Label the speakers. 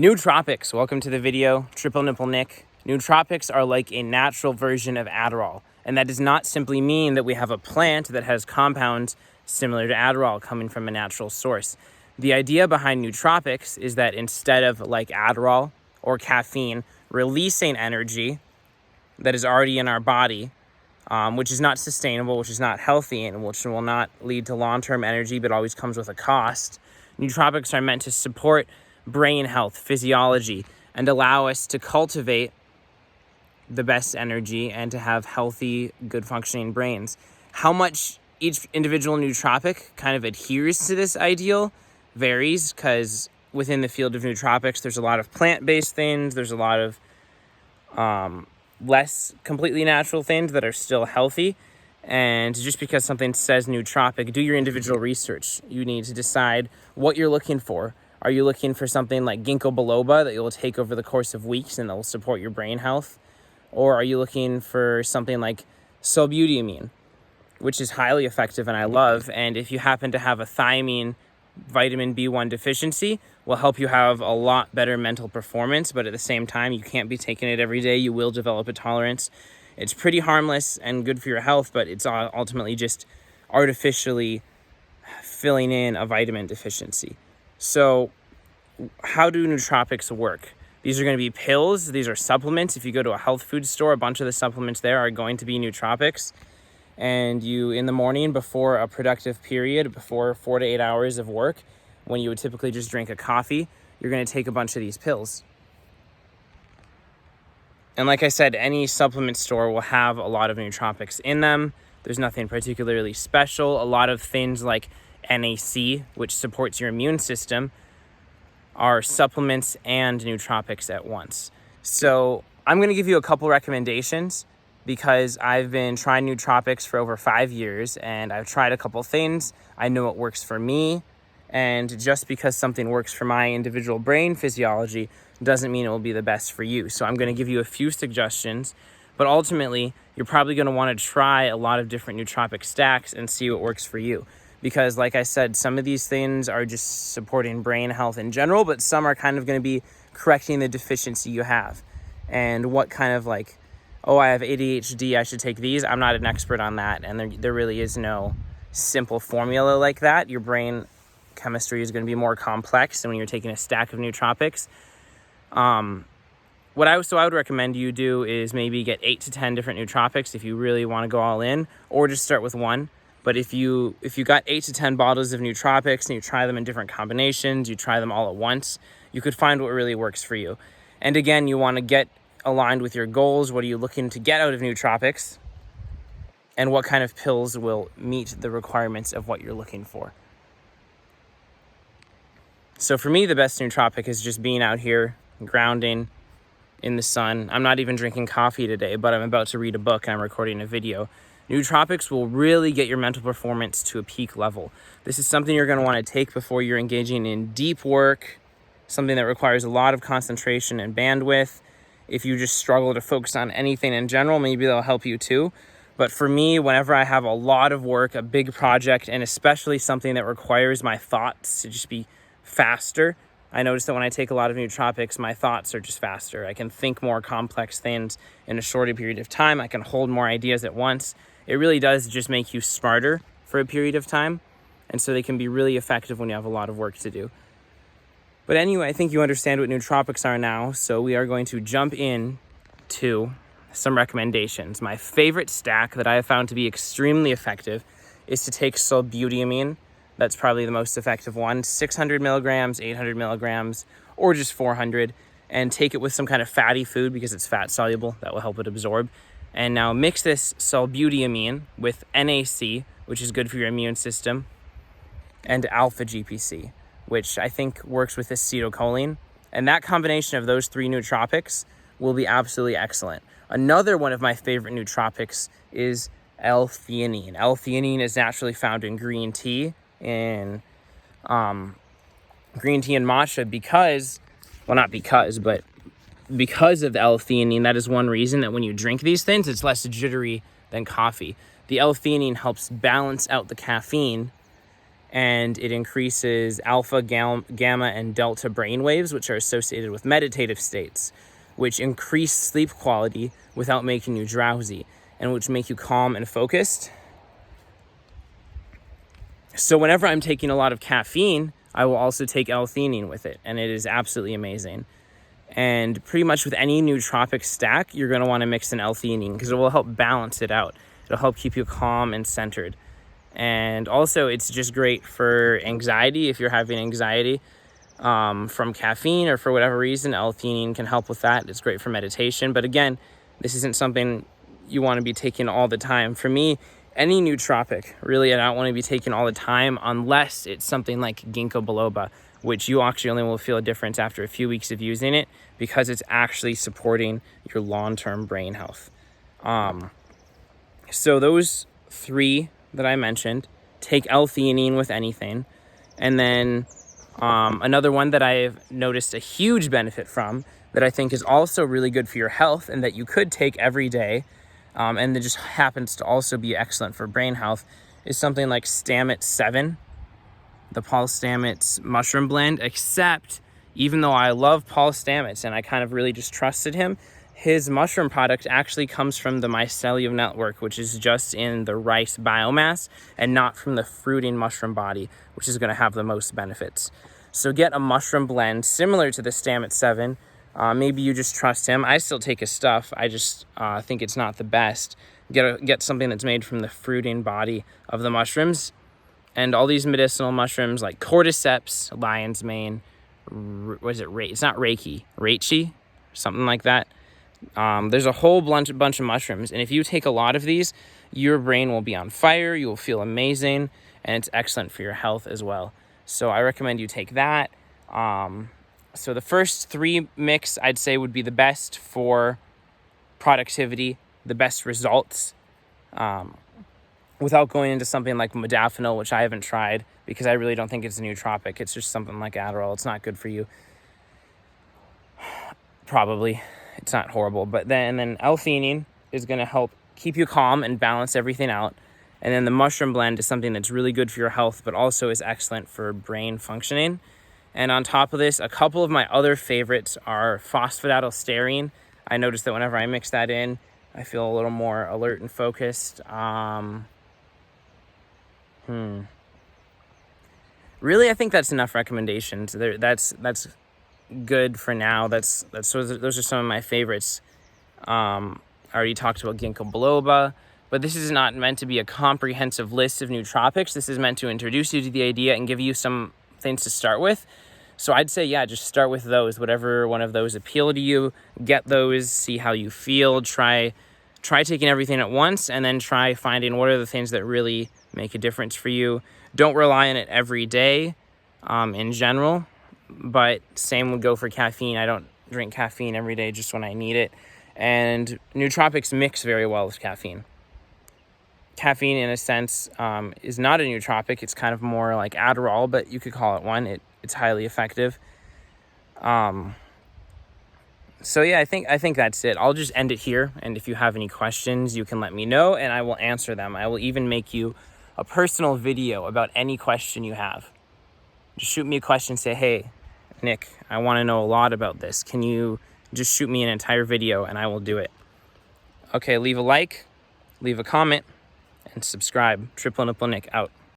Speaker 1: Nootropics, welcome to the video. Triple Nipple Nick. Nootropics are like a natural version of Adderall. And that does not simply mean that we have a plant that has compounds similar to Adderall coming from a natural source. The idea behind nootropics is that instead of like Adderall or caffeine releasing energy that is already in our body, which is not sustainable, which is not healthy, and which will not lead to long-term energy, but always comes with a cost, nootropics are meant to support brain health, physiology, and allow us to cultivate the best energy and to have healthy, good functioning brains. How much each individual nootropic kind of adheres to this ideal varies, because within the field of nootropics, there's a lot of plant-based things, there's a lot of less completely natural things that are still healthy. And just because something says nootropic, do your individual research. You need to decide what you're looking for. Are you looking for something like ginkgo biloba that you'll take over the course of weeks and that will support your brain health? Or are you looking for something like sulbutamine, which is highly effective and I love, and if you happen to have a thiamine vitamin B1 deficiency, will help you have a lot better mental performance, but at the same time, you can't be taking it every day. You will develop a tolerance. It's pretty harmless and good for your health, but it's ultimately just artificially filling in a vitamin deficiency. So how do nootropics work? These are going to be pills. These are supplements. If you go to a health food store, a bunch of the supplements there are going to be nootropics. And you, in the morning before a productive period, before 4 to 8 hours of work, when you would typically just drink a coffee, you're going to take a bunch of these pills. And like I said, any supplement store will have a lot of nootropics in them. There's nothing particularly special. A lot of things like NAC, which supports your immune system, are supplements and nootropics at once. So I'm going to give you a couple recommendations because I've been trying nootropics for over 5 years and I've tried a couple things. I know what works for me, and just because something works for my individual brain physiology doesn't mean it will be the best for you. So I'm going to give you a few suggestions, but ultimately you're probably going to want to try a lot of different nootropic stacks and see what works for you. Because like I said, some of these things are just supporting brain health in general, but some are kind of going to be correcting the deficiency you have. And what kind of like, oh, I have ADHD, I should take these. I'm not an expert on that. And there really is no simple formula like that. Your brain chemistry is going to be more complex than when you're taking a stack of nootropics. What I would recommend you do is maybe get 8 to 10 different nootropics if you really want to go all in, or just start with one. But if you got 8 to 10 bottles of nootropics and you try them in different combinations, you try them all at once, you could find what really works for you. And again, you want to get aligned with your goals. What are you looking to get out of nootropics? And what kind of pills will meet the requirements of what you're looking for? So for me, the best nootropic is just being out here, grounding in the sun. I'm not even drinking coffee today, but I'm about to read a book and I'm recording a video. Nootropics will really get your mental performance to a peak level. This is something you're going to want to take before you're engaging in deep work, something that requires a lot of concentration and bandwidth. If you just struggle to focus on anything in general, maybe they'll help you too. But for me, whenever I have a lot of work, a big project, and especially something that requires my thoughts to just be faster, I notice that when I take a lot of nootropics, my thoughts are just faster. I can think more complex things in a shorter period of time. I can hold more ideas at once. It really does just make you smarter for a period of time. And so they can be really effective when you have a lot of work to do. But anyway, I think you understand what nootropics are now. So we are going to jump in to some recommendations. My favorite stack that I have found to be extremely effective is to take sulbutamine. That's probably the most effective one. 600 milligrams, 800 milligrams, or just 400. And take it with some kind of fatty food because it's fat soluble. That will help it absorb. And now mix this sulbutamine with NAC, which is good for your immune system, and alpha GPC, which I think works with acetylcholine. And that combination of those three nootropics will be absolutely excellent. Another one of my favorite nootropics is L-theanine. L-theanine is naturally found in green tea, and matcha because of the L-theanine. That is one reason that when you drink these things, it's less jittery than coffee. The L-theanine helps balance out the caffeine and it increases alpha, gamma, and delta brain waves, which are associated with meditative states, which increase sleep quality without making you drowsy, and which make you calm and focused. So whenever I'm taking a lot of caffeine, I will also take L-theanine with it, and it is absolutely amazing. And pretty much with any nootropic stack, you're going to want to mix in L-theanine because it will help balance it out. It'll help keep you calm and centered. And also, it's just great for anxiety. If you're having anxiety from caffeine or for whatever reason, L-theanine can help with that. It's great for meditation. But again, this isn't something you want to be taking all the time. For me, any nootropic, really, I don't want to be taking all the time unless it's something like ginkgo biloba, which you actually only will feel a difference after a few weeks of using it because it's actually supporting your long-term brain health. So those 3 that I mentioned, take L-theanine with anything. And then another one that I've noticed a huge benefit from that I think is also really good for your health and that you could take every day, and that just happens to also be excellent for brain health, is something like Stamets 7, the Paul Stamets mushroom blend. Except, even though I love Paul Stamets and I kind of really just trusted him, his mushroom product actually comes from the mycelium network, which is just in the rice biomass and not from the fruiting mushroom body, which is going to have the most benefits. So get a mushroom blend similar to the Stamets 7. Maybe you just trust him. I still take his stuff. I just think it's not the best. Get something that's made from the fruiting body of the mushrooms. And all these medicinal mushrooms like cordyceps, lion's mane, it's not reishi, something like that. There's a whole bunch of mushrooms, and if you take a lot of these, your brain will be on fire, you will feel amazing, and it's excellent for your health as well. So I recommend you take that. So the first 3 mix, I'd say, would be the best for productivity, the best results, without going into something like modafinil, which I haven't tried because I really don't think it's a nootropic. It's just something like Adderall. It's not good for you. Probably. It's not horrible. But then L-theanine is going to help keep you calm and balance everything out. And then the mushroom blend is something that's really good for your health, but also is excellent for brain functioning. And on top of this, a couple of my other favorites are phosphatidylserine. I noticed that whenever I mix that in, I feel a little more alert and focused. Really, I think that's enough recommendations. That's good for now. Those are some of my favorites. I already talked about ginkgo biloba, but this is not meant to be a comprehensive list of nootropics. This is meant to introduce you to the idea and give you some things to start with. So I'd say, just start with those. Whatever one of those appeal to you, get those, see how you feel. Try taking everything at once, and then try finding what are the things that really make a difference for you. Don't rely on it every day, in general, but same would go for caffeine. I don't drink caffeine every day, just when I need it. And nootropics mix very well with caffeine. Caffeine, in a sense, is not a nootropic. It's kind of more like Adderall, but you could call it one. It's highly effective. So yeah, I think that's it. I'll just end it here. And if you have any questions, you can let me know and I will answer them. I will even make you a personal video about any question you have. Just shoot me a question, say, hey, Nick, I want to know a lot about this. Can you just shoot me an entire video and I will do it? Okay, leave a like, leave a comment, and subscribe. Triple Nipple Nick out.